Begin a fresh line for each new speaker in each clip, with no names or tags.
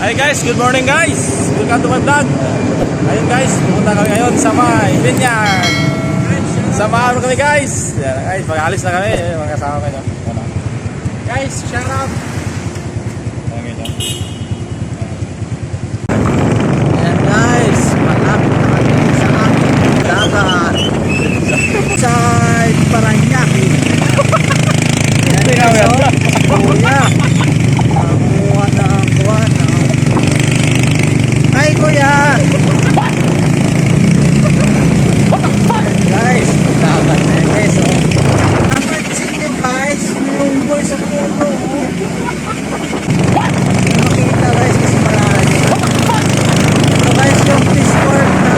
Hi guys, good morning guys. Welcome to my vlog. Ayun guys, pupunta kami ngayon sa may Binyan. Samahan mo kami guys. Yan guys, mag-alis na kami. Mga kasama kayo. Guys, shout out.
Ayan guys, malapit na kami sa ating dagat. Side Paranaque. Ayan guys, kuya. Nakuha na ang kuha na. Hi kuya! Ayan guys, dagat na yan guys. Napansin nyo guys, yung boy sa puno. Makita guys kasi malalim. Ito guys yung fish port na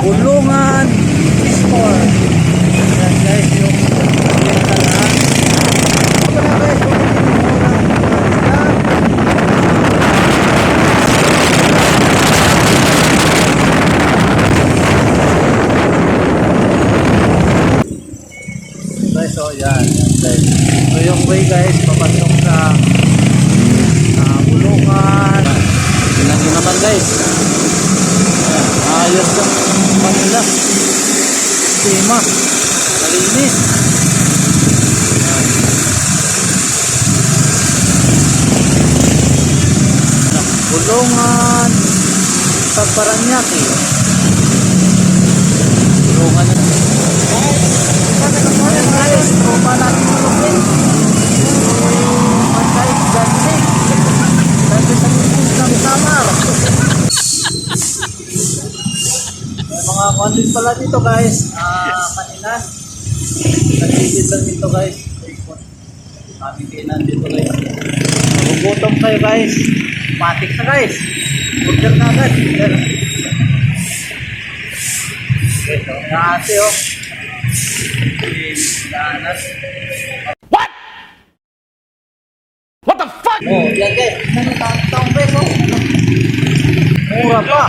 Bulungan Fish Port. Ayan guys yung nakita na. Ito na guys kung hindi mo lang guys, so yan guys. So yung way guys, papasok sa Bulungan. Tingnan nyo naman guys. Ayan, ayos ng Manila. Tema. Malinis. Ayan. Bulungan sa Paranaque. Bulungan na. Ayan guys, tropa natin tulungin. Guys, dancing. Dancing sa bubus ng Samar. May mga content pala dito guys. Kanina. Nagsisid lang dito guys. Kami kainan dito guys. Magugutom kayo guys. Matik na guys. Order na agad. Ito, ate oh.
What? What the fuck?
Oh, yan guys. Taong peso. Mura pa.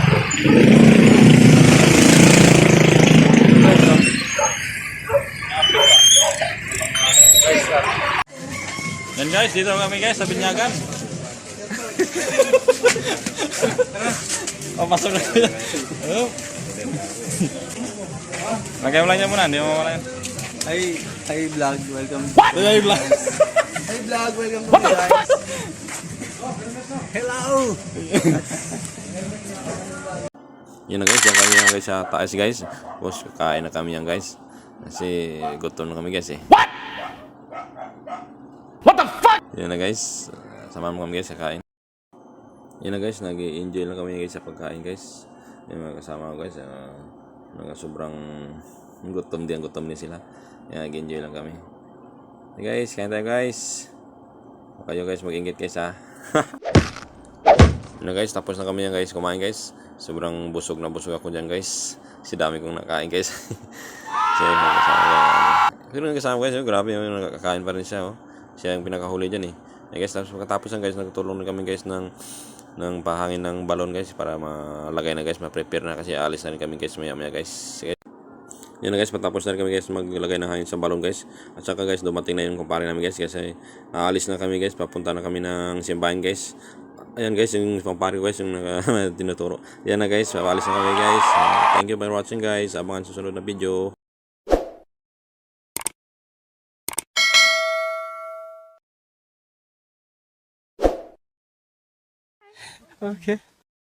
Yan guys, dito kami guys sa Binyagan. Oh, pasok na kayo. Oh. Lagay mo lang niya muna, hindi mo wala yan.
Hi vlog, welcome.
What? Hi vlog.
Hi vlog, welcome to my guys. Hello.
Yun na guys, yan kami yan guys sa taas guys. Boss, kakain na kami yan guys. Kasi gutom na kami guys eh. What? What the fuck? Yun na guys, samahan mo kami guys sa kain. Yun na guys, nag-enjoy lang kami guys sa pagkain guys. Yung mga kasama ko guys, sobrang gutom din sila. Yan, nag-enjoy lang kami. Hey guys, kain tayo guys. Kayo guys, mag-inggit guys ha. Yun na guys, tapos na kami yan guys, kumain guys. Sobrang busog na busog ako dyan guys. Kasi dami kong nakain guys. Kasi yung kasama guys, grabe yung nakakain pa rin siya. Siya yung pinakahuli dyan eh. Hey guys, tapos pagkatapos yan guys, nagtulong na kami guys ng pahangin ng balon guys para malagay na guys, ma-prepare na kasi alis na rin kami guys maya guys. Yan na guys, patapos na rin kami guys maglagay ng hangin sa balon guys. At saka guys, dumating na yung kumpare namin guys kasi aalis na kami guys, papunta na kami ng simbahan guys. Ayan guys, yung kumpare guys yung tinuturo. Yan na guys, aalis na kami guys. Thank you for watching guys. Abangan susunod na video.
Okay.